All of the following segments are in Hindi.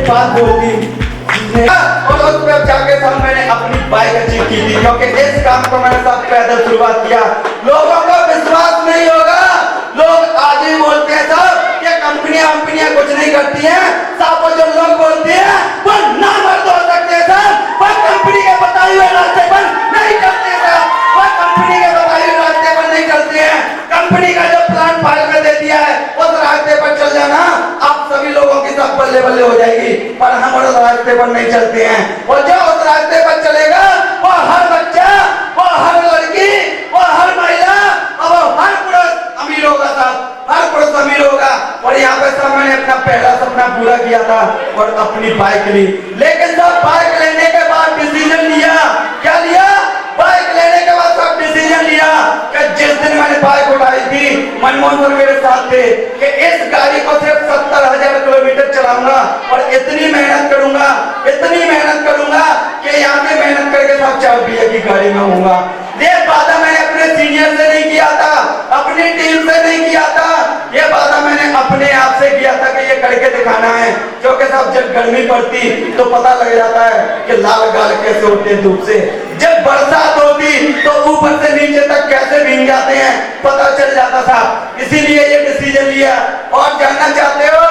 एक बात बोलती और उस पर जाके सब मैंने अपनी बाइक अचीव की थी, क्योंकि इस काम को मैंने सब पैदल शुरुआत किया। लोगों को विश्वास नहीं होगा, लोग आज भी बोलते हैं साहब कि कंपनियां कुछ नहीं करती हैं। साहब वो जो लोग बोलते हैं वो ना मर्द हो सकते हैं साहब, वो कंपनी के बताए हुए रास्ते पर नहीं चलते साहब, वो कंपनी के बताए हुए रास्ते पर नहीं चलते हैं। कंपनी का जो प्लान फाइल में दे दिया है उस रास्ते पर चल जाना, आप सभी लोगों की सब बल्ले बल्ले हो जाएगी। पर हम उस रास्ते पर नहीं चलते हैं, और जो उस रास्ते पर चलेगा वो हर बच्चा, वो हर लड़की, वो हर महिला और वो हर पुरुष अमीर होगा साहब, हर पुरुष अमीर होगा। और यहाँ पे सब मैंने अपना पहला सपना पूरा किया था और अपनी बाइक ली। लेकिन सब बाइक लेने के बाद डिसीजन लिया, क्या लिया? बाइक लेने के बाद सब डिसीजन लिया कि जिस दिन मैंने बाइक उठाई थी, मनमोहन सर मेरे साथ थे कि इस गाड़ी को सिर्फ 70,000 किलोमीटर चलाऊंगा और इतनी मेहनत करूंगा कि यहाँ पे मेहनत करके सब 4 रुपये की गाड़ी में होऊंगा। ये वादा मैंने अपने सीनियर से नहीं किया था, अपनी टीम से नहीं किया था, ये वादा मैंने अपने आप से किया था कि ये करके दिखाना है। क्योंकि साहब जब गर्मी पड़ती तो पता लग जाता है कि लाल गाल कैसे होते हैं धूप से, जब बरसात होती तो ऊपर से नीचे तक कैसे भीग जाते हैं पता चल जाता साहब। इसीलिए ये डिसीजन लिया। और जानना चाहते हो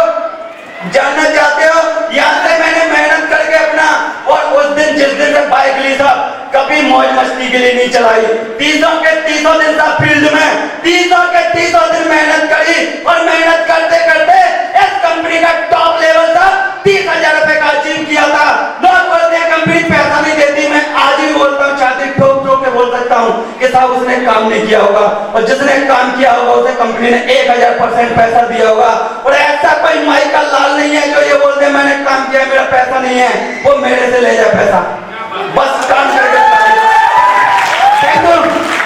यहाँ से मैंने मेहनत करके अपना, और उस दिन जिस दिन से बाइक ली साहब कभी मौज मस्ती के लिए नहीं चलाई। 30 दिन साहब फील्ड में 30 दिन मेहनत करी, और मेहनत करते करते इस कंपनी का टॉप लेवल था 30,000 रुपए का अचीव किया था। लोग बोलते हैं कंपनी पैसा नहीं देती, मैं आज भी बोलता हूँ, छाती ठोक के बोल सकता हूँ कि साहब उसने काम नहीं किया होगा, और जिसने काम किया होगा उसे कंपनी ने 1000% पैसा दिया होगा। और ऐसा कोई माई का लाल नहीं है जो ये बोलते मैंने काम किया मेरा पैसा नहीं है, वो मेरे से ले जाए पैसा, बस काम करके।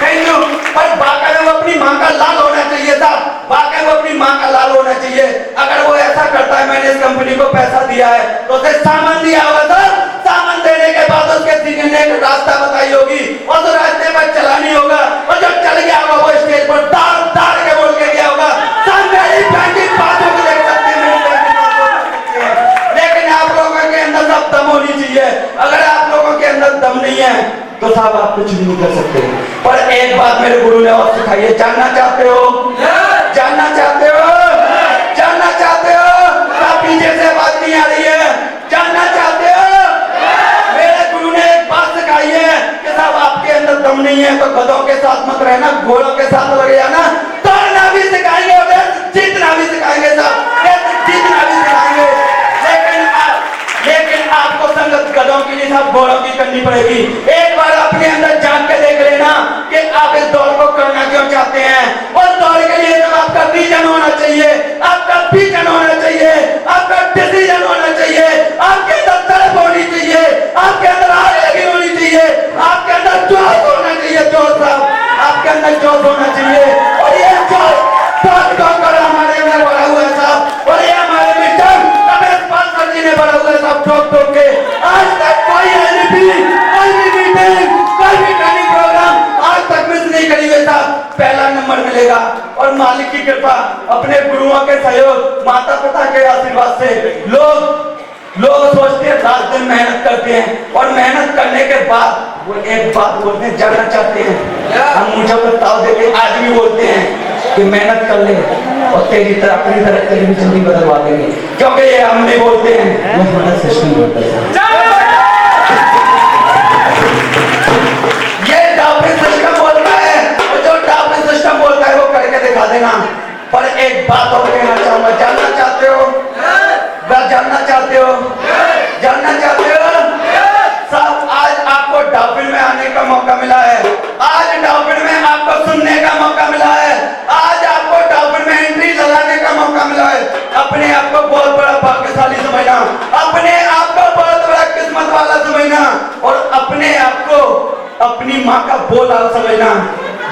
Thank you. पर वाकई में वो अपनी माँ का लाल होना चाहिए था, वाकई वो अपनी माँ का लाल होना चाहिए। अगर वो ऐसा करता है मैंने इस कंपनी को पैसा दिया है तो उसे सामान दिया होगा सर, सामान देने के बाद उसके सीनियर ने एक रास्ता बताई होगी और उस रास्ते पर चला नहीं होगा, और जब चल गया होगा वो स्टेज पर दाड़ के बोल के गया होगा मेरी बैंकिंग बातों को देख सकते हैं, मेरी बैंकिंग बातों को देख सकते हैं। लेकिन आप लोगों के अंदर सब दम होनी चाहिए। अगर आप लोगों के अंदर दम नहीं है तो साहब आप कुछ नहीं कर सकते। पर एक बात मेरे गुरु ने और सिखाई है, जानना चाहते हो? पीछे से बात नहीं आ रही है, जानना चाहते हो? मेरे गुरु ने एक बात सिखाई है कि साहब आपके अंदर दम नहीं है तो गधों के साथ मत रहना, घोड़ों के साथ लग जाना। दौड़ना भी सिखाएंगे और जीतना भी सिखाएंगे साहब, जीतना भी सिखाएंगे। लेकिन आपको संगत गधों की नहीं साहब घोड़ों की करनी पड़ेगी। एक बार अपने अंदर झांक के देख लेना कि आप इस दौड़ को करना क्यों चाहते हैं। उस दौड़ के लिए तो आपका विजन होना चाहिए, आपका डिसीजन होना चाहिए, आपके अंदर तड़प होनी चाहिए, आपके अंदर आग लगी होनी चाहिए, आपके अंदर जोश होना चाहिए, जोश साहब आपके अंदर जोश होना चाहिए। और ये जोश हमारे अंदर भरा हुआ है साहब, और ये हमारे मिस्टर रमेश पाल सर जी ने भरा हुआ है साहब ठोक के। आज तक कोई मीटिंग, कोई भी ट्रेनिंग प्रोग्राम आज तक मिस नहीं करी हुई साहब, पहला नंबर मिलेगा। और मालिक की कृपा, अपने गुरुओं के सहयोग, माता पिता के आशीर्वाद से लोग सोचते हैं रात दिन मेहनत करते हैं, और मेहनत करने के बाद वो एक बात बोलते हैं, जानना चाहते हैं। हम मुझे बताओ देते आज भी बोलते हैं कि मेहनत कर ले और तेरी तरह अपनी तरह तेरी भी जिंदगी बदलवा देंगे, क्योंकि ये हम नहीं बोलते हैं, ये हमारा सिस्टम बोलता है। ये डाउन सिस्टम बोलता है, और जो डाउन सिस्टम बोलता है वो करके दिखा देना। पर एक बात और कहना चाहूंगा, जानना चाहते हो? साहब आज आपको डाउन में आने का मौका मिला है, आज डाउन में आपको सुनने का मौका मिला है, आज आपको डाउन में एंट्री लगाने का मौका मिला है। अपने आप को बहुत बड़ा भाग्यशाली समझना, अपने आप को बहुत बड़ा किस्मत वाला समझना, और अपने आप को अपनी माँ का बोल समझना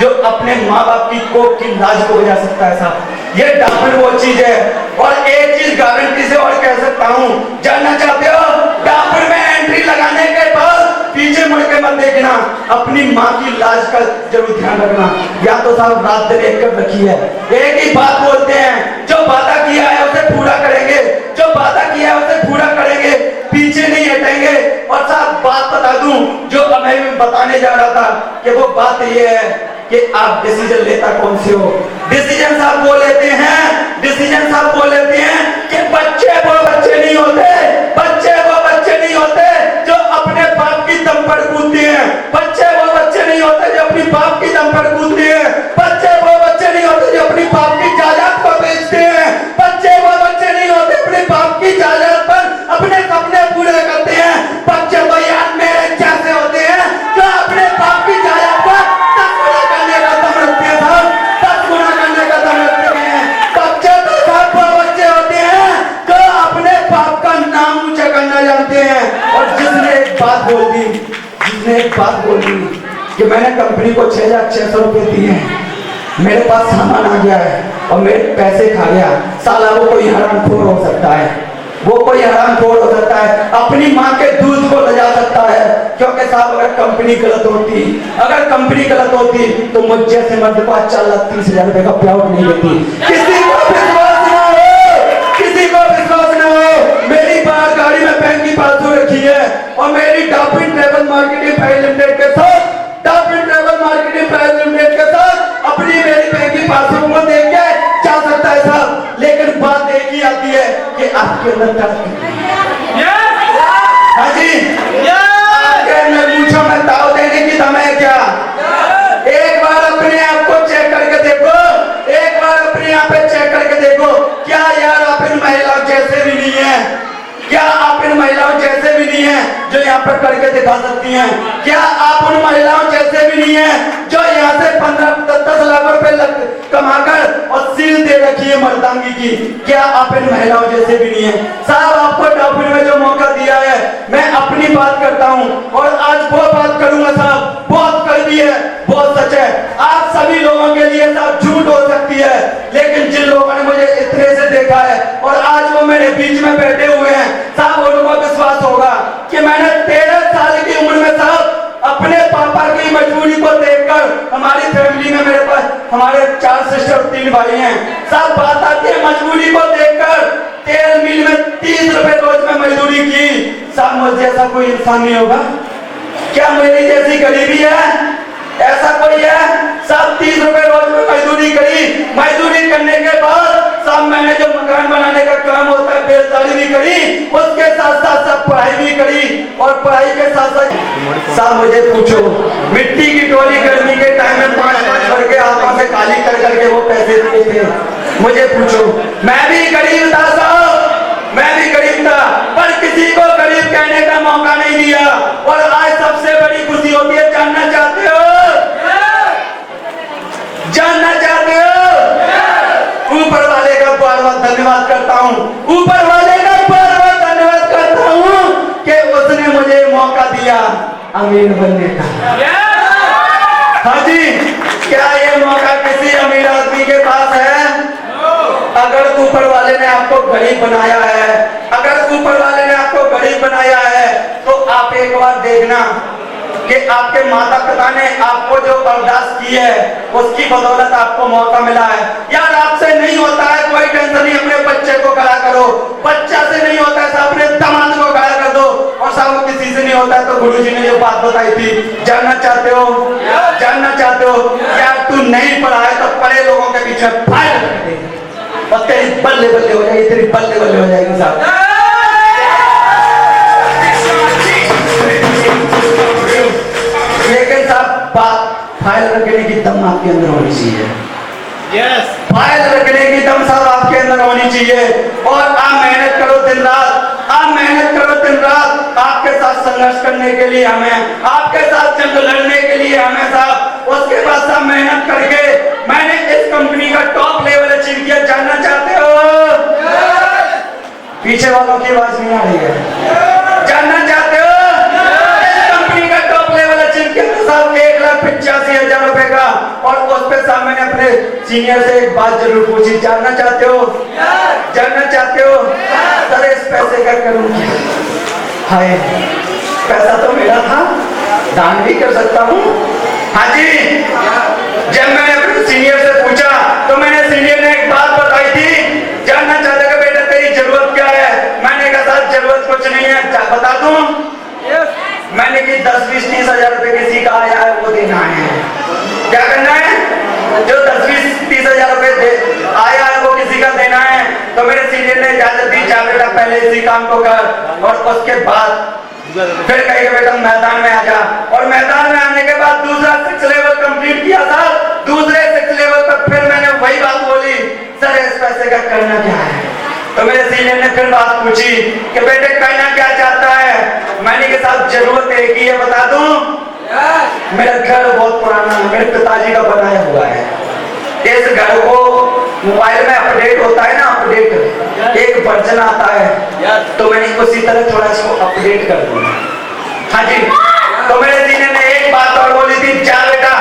जो अपने माँ बाप की कोख की लाज को बजा सकता है साहब। ये डाउन वो चीज है। और एक चीज गारंटी से और कह सकता हूँ, जानना चाहते हो? डाउन में एंट्री लगाने के बाद पीछे मुड़ के मत देखना, अपनी माँ की लाज का जरूर ध्यान रखना। या तो साहब रात दिन एक कर रखी है, एक ही बात बोलते हैं, जो वादा किया है उसे पूरा करेंगे, जो वादा किया है उसे पूरा करेंगे। आप डिसीजन लेता कौन से हो? डिसीजन साहब वो लेते हैं, डिसीजन साहब वो लेते हैं कि बच्चे वो बच्चे नहीं होते, बच्चे वो बच्चे नहीं होते जो अपने बाप की दम पर कूदते हैं, बच्चे वो बच्चे नहीं होते जो अपनी बाप की दम पर कूदते हैं, बच्चे वो बच्चे नहीं होते जो अपनी बाप की जायदाद को बेचते हैं, बच्चे वो बच्चे नहीं होते अपने बाप की जायदाद पर अपने सपने पूरे करते हैं। बच्चे तो यार मेरे जैसे होते हैं जो अपने बाप की जायदाद पर 10 गुना करने का दम रखते हैं साहब, 10 गुना करने का दम रखते हैं। बच्चे तो साहब वो बच्चे होते हैं जो अपने बाप का नाम ऊंचा करना जानते हैं। और जिसने एक बात बोल दी, जिसने एक बात बोल दी कि मैंने कंपनी को 6,600 रुपए दिए हैं, मेरे पास सामान आ गया है और मेरे पैसे खा गया, साला वो कोई हरामखोर हो सकता है, वो कोई हरामखोर हो सकता है, अपनी माँ के दूध को ले जा सकता है। क्योंकि साहब अगर कंपनी गलत होती, अगर कंपनी गलत होती तो मुझ जैसे मर्द को 4,30,000 रुपए का प्लॉट नहीं देती। किसी को विश्वास ना हो, किसी को विश्वास ना हो, मेरी बाहर गाड़ी में बैंक की पासबुक रखी है और मेरी dolphin travel marketing private limited के साथ, dolphin travel marketing private limited के साथ अपनी मेरी बैंक की पासबुक को देख के जा सकता है साहब। लेकिन बात एक ही आती है कि आपके अंदर हाँ जी, आपके अंदर पूछो मैं दाव देने की दम है क्या? एक बार अपने आप को चेक करके देखो, एक बार अपने आप पे चेक करके देखो, क्या यार आप इन महिलाओं जैसे भी नहीं है? क्या आप इन महिलाओं जैसे भी नहीं है जो यहाँ पर करके दिखा सकती हैं? क्या आप उन महिलाओं जैसे भी नहीं है जो यहाँ से 15-10 लाख रुपए कमाकर और सील दे रखी है मर्दांगी की? क्या आप इन महिलाओं जैसे भी नहीं है? साहब आपको डॉक्टर में जो मौका दिया है, मैं अपनी बात करता हूँ और आज वो बात करूंगा साहब, बहुत कड़वी है, बहुत सच है। आप सभी लोगों के लिए साहब झूठ हो सकती है, लेकिन जिन लोगों ने मुझे इतने से देखा है और आज वो मेरे बीच में बैठे हुए हैं साहब, उनको विश्वास होगा कि मैंने 13 साल की उम्र में साहब अपने पापा की मजबूरी को देखकर, हमारी फैमिली में मेरे पास हमारे 4 सिस्टर 3 भाई हैं साहब, बात आती है मजबूरी को देखकर तेल मिल में 30 रुपए रोज में मजदूरी की। साहब मुझ जैसा कोई इंसान नहीं होगा क्या? मेरी जैसी गरीबी है? ऐसा कोई है साहब? 30 रुपए रोज में मजदूरी करी, मजदूरी करने के बाद साहब मैंने जो मकान बनाने का काम होता है बेलदारी भी करी, उसके साथ साथ सब पढ़ाई भी करी और पढ़ाई के साथ साथ साहब मुझे पूछो, मिट्टी की टोली गर्मी के टाइम में 5-5 भर के हाथों से काली कर करके वो पैसे दिए थे। मुझे पूछो, मैं भी गरीब था साहब, मैं भी गरीब था, पर किसी को गरीब कहने का मौका नहीं दिया। और आज सबसे बड़ी खुशी होती है, जानना चाहते हो? जानना चाहते हो? ऊपर वाले का बार बार धन्यवाद करता हूँ, ऊपर वाले का बार बार धन्यवाद करता हूँ कि उसने मुझे मौका दिया अमीर बनने का। हाँ जी, क्या ये मौका किसी अमीर आदमी के पास है? अगर ऊपर वाले ने आपको गरीब बनाया है, अगर ऊपर वाले ने आपको गरीब बनाया है तो आप एक बार देखना कि आपके माता पिता ने आपको जो बर्दाश्त की है उसकी बदौलत आपको मौका मिला है। यार आपसे नहीं होता है कोई टेंशन नहीं, अपने बच्चे को खड़ा करो, बच्चा से नहीं होता है अपने दामाद को खड़ा कर दो, और साहब किसी से नहीं होता है तो गुरुजी ने जो बात बताई थी, जानना चाहते हो? जानना चाहते हो? यार तू नहीं पढ़ा है तो पढ़े लोगों के पीछे फाइल कर दे और तेरी बल्ले बल्ले हो जाएगी, तेरी बल्ले बल्ले हो जाएगी साहब। लेकिन साहब फाइल रखने की दम आपके अंदर होनी चाहिए। यस, फाइल रखने की दम साहब आपके अंदर होनी चाहिए और आप मेहनत करो दिन रात, आप मेहनत करो दिन रात। आपके साथ संघर्ष करने के लिए हमें, आपके साथ जंग लड़ने के लिए हमें साहब, उसके बाद साहब मेहनत करके मैंने इस कंपनी का टॉप लेवल अचीव किया। जानना चाहते हो? पीछे वालों की आवाज नहीं आ रही है। जानना चाहते हो? साहब 1,85,000 रुपए का, और उस पे साहब मैंने अपने सीनियर से एक बात जरूर पूछी, जानना चाहते हो? जानना चाहते हो? सर इस पैसे का करूं क्या? हाय, पैसा तो मेरा था, दान भी कर सकता हूँ। हाँ जी, जब मैंने अपने सीनियर से पूछा तो मैंने सीनियर ने एक बात बताई थी, जानना चाहते हो बेटा तेरी जरूरत क्या है? मैंने कहा साहब जरूरत कुछ नहीं है, बता दूं? मैंने कि 10, 20, 30 हजार रुपए किसी का आया है वो देना है। क्या करना है? तो मेरे सीनियर ने इजाजत दी, जा बेटा पहले इसी काम को कर और उसके बाद फिर कहेगा बेटा मैदान में आ जा। और मैदान में आने के बाद दूसरा 6 लेवल कंप्लीट किया था। दूसरे 6 लेवल पर फिर मैंने वही बात बोली, सर इस पैसे का करना क्या है? तो मेरे सीनियर ने फिर बात पूछी कि बेटे करना क्या चाहता है? मैंने के साथ जरूरत एक ही है, बता दूं? मेरा घर बहुत पुराना है, मेरे पिताजी का बनाया हुआ है। इस घर को मोबाइल में अपडेट होता है ना, अपडेट एक वर्जन आता है, तो मैंने उसी तरह थोड़ा इसको अपडेट कर दिया। हाँ जी, तो मेरे सीनियर ने एक बात और बोली थी, जा बेटा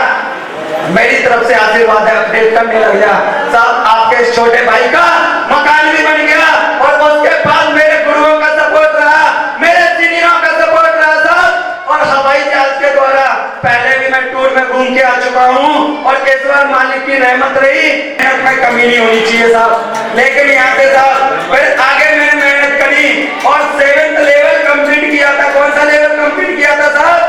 मेरी तरफ से आशीर्वाद है, अपडेट करने लग जा। साहब आपके इस छोटे भाई का मकान भी बन गया और उसके बाद मेरे गुरुओं का सपोर्ट रहा, मेरे सीनियरों का सपोर्ट रहा साहब। और हवाई जहाज के द्वारा पहले भी मैं टूर में घूम के आ चुका हूँ और इस बार मालिक की रहमत रही, मेहनत में कमी नहीं होनी चाहिए साहब। लेकिन यहाँ पे साहब फिर आगे मैंने मेहनत करी और 7th लेवल कंप्लीट किया था। कौन सा लेवल कंप्लीट किया था साहब?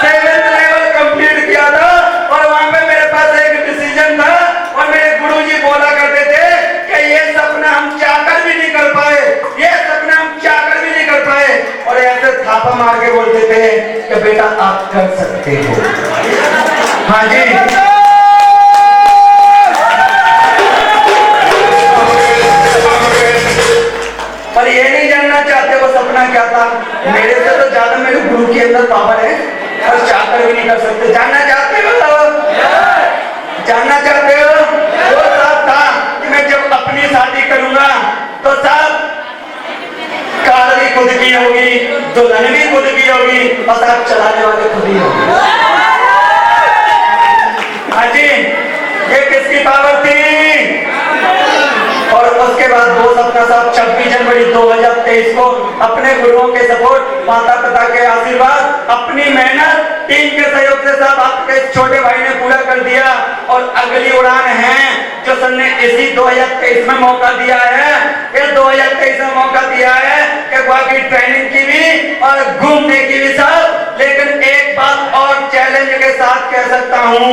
7th लेवल कंप्लीट किया था। और वहां पे मेरे पास एक डिसीजन था और मेरे गुरुजी बोला करते थे कि ये सपना हम चाहकर भी नहीं कर पाए, ये सपना हम चाहकर भी नहीं कर पाए। और ऐसे थापा मार के बोलते थे कि बेटा आप कर सकते हो। हाँ जी, पर ये नहीं जानना चाहते वो सपना क्या था। मेरे से तो ज्यादा मेरे गुरु के अंदर पावर है और चाहकर भी नहीं कर सकते। जानना चाहते हो? जानना चाहते हो? वो साहब था कि मैं जब अपनी शादी करूंगा तो साहब कार भी खुद की होगी, दुल्हन भी खुद की होगी और साहब चलाने वाले खुद ही होंगे। हाँ जी, ये किसकी पावर थी? और उसके बाद वो सपना साहब 26 जनवरी 2023 को अपने गुरुओं के सपोर्ट, माता पिता के आशीर्वाद, अपनी मेहनत, टीम के सहयोग से साहब आपके छोटे भाई ने पूरा कर दिया। और अगली उड़ान है जो सर ने इसी 2023 में मौका दिया है, इस 2023 में मौका दिया है कि बाकी ट्रेनिंग की भी और घूमने की भी साहब। लेकिन एक बात और चैलेंज के साथ कह सकता हूँ,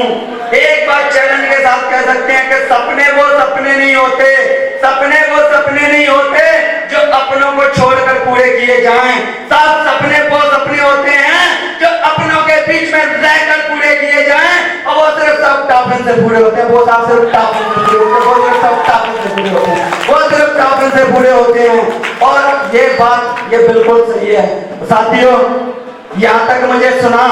एक बात चैलेंज के साथ कह सकते हैं कि सपने वो सपने नहीं होते, सपने वो सपने नहीं होते जो अपनों को छोड़कर पूरे किए जाएं। साहब सपने वो सपने होते हैं जो अपनों के बीच में रहकर पूरे किए जाएं और वो सिर्फ सब टॉपन से पूरे होते हैं। वो साहब सिर्फ टॉपन से पूरे होते हैं, वो सिर्फ सब टॉपन से पूरे होते हैं, वो सिर्फ टॉपन से पूरे होते हैं। और ये बात ये बिल्कुल सही है साथियों। यहाँ तक मुझे सुना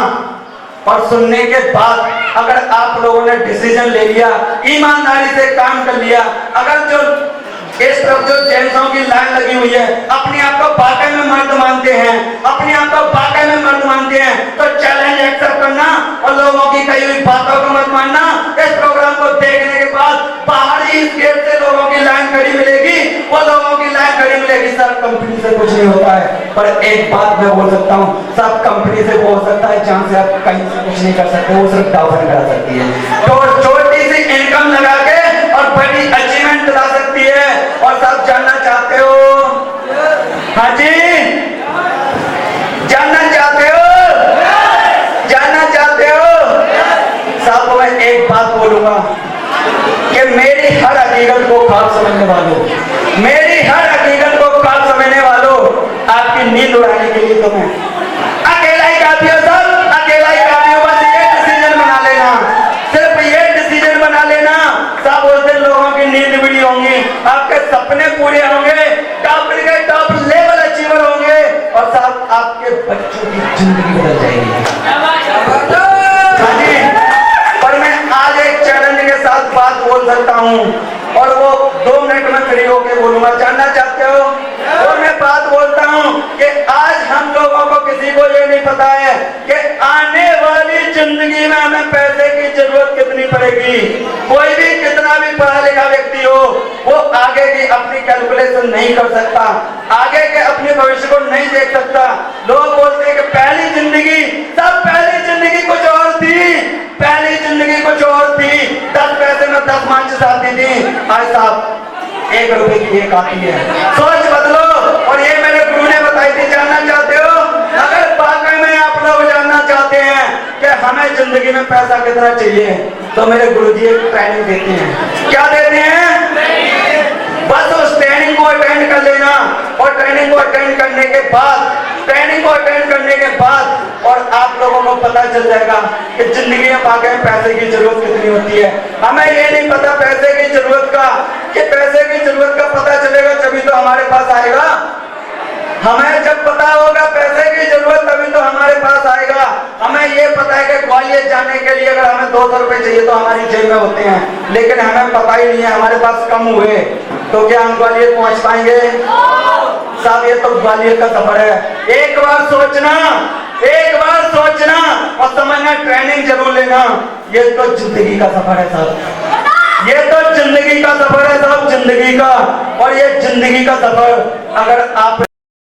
और सुनने के बाद अगर आप लोगों ने डिसीजन ले लिया, ईमानदारी से काम कर लिया, अगर जो इस तरफ जो जेंट्सों की लाइन लगी हुई है, अपने आप को वाकई में मर्द मानते हैं, अपने आप को वाकई में मर्द मानते हैं, तो चैलेंज एक्सेप्ट करना और लोगों की कही हुई बातों को मत मानना। इस प्रोग्राम को देखने के बाद बाहर ही इस गेट से लोगों की लाइन खड़ी मिलेगी, वो लोगों की लाइन खड़ी मिलेगी। सर कंपनी से कुछ नहीं होता है, पर एक बात मैं बोल सकता हूँ, सब कंपनी से वो हो सकता है जहाँ से आप कहीं से कुछ नहीं कर सकते, वो सिर्फ टॉपन करा सकती है, तो छोटी सी इनकम लगा के और बड़ी अचीवमेंट दिला सकती है। और सब जानना चाहते हो? हाँ जी, जानना चाहते हो? जानना चाहते हो? साहब मैं एक बात बोलूंगा कि मेरी हर हकीकत को ख्वाब समझने वालों, मेरी हर हकीकत को ख्वाब समझने वालों, आपकी नींद उड़ाने के लिए तो मैं अकेला ही काफी हूं सब, अकेला ही काफी हूं। बस ये डिसीजन बना लेना, सिर्फ ये डिसीजन बना लेना, सब उस दिन लोगों की नींद भी होंगी, आपके सपने पूरे होंगे, टॉप के टॉप लेवल अचीवर होंगे और साहब आपके बच्चों की जिंदगी बदल जाएगी। हाँ जी, पर मैं आज एक चैलेंज के साथ बात बोल सकता हूँ और वो 2 मिनट में फ्री होके बोलूंगा। जानना चाहते हो? और मैं बात बोलता हूँ कि आज हम लोगों को किसी को ये नहीं पता है कि आने वाली जिंदगी में हमें पैसे की जरूरत कितनी पड़ेगी। कोई भी कितना भी पढ़ा लिखा व्यक्ति हो, वो आगे की अपनी कैलकुलेशन नहीं कर सकता, आगे के अपने भविष्य को नहीं देख सकता। लोग बोलते हैं कि पहली जिंदगी, सब पहली जिंदगी कुछ और थी, पहली जिंदगी कुछ और थी, 10 पैसे में 10 माचिस आती थी, आज साहब 1 रुपए की 1 आती है। सोच बदलो। और ये मेरे गुरु ने बताई थी। जानना चाहते हो? अगर वाकई में आप लोग जानना चाहते हैं कि हमें जिंदगी में पैसा कितना चाहिए, तो मेरे गुरुजी एक ट्रेनिंग देते हैं। क्या देते हैं? बस उस ट्रेनिंग को अटेंड करने के बाद, ट्रेनिंग को अटेंड करने के बाद और आप लोगों को पता चल जाएगा कि जिंदगी में वाकई पैसे की जरूरत कितनी होती है। हमें ये नहीं पता पैसे की जरूरत का, कि पैसे की जरूरत का पता चलेगा तभी तो हमारे पास आएगा। हमें जब पता होगा पैसे की जरूरत तभी तो हमारे पास आएगा। हमें ये पता है कि ग्वालियर जाने के लिए अगर हमें 200 रुपए चाहिए तो हमारी जेब में होते हैं, लेकिन हमें पता ही नहीं है, हमारे पास कम हुए तो क्या हम ग्वालियर पहुंच पाएंगे? साहब ये तो ग्वालियर का सफर है। एक बार सोचना और समझना, ट्रेनिंग जरूर लेना। ये तो जिंदगी का सफर है साहब, ये तो जिंदगी का सफर है साहब, जिंदगी का। और ये जिंदगी का सफर अगर आप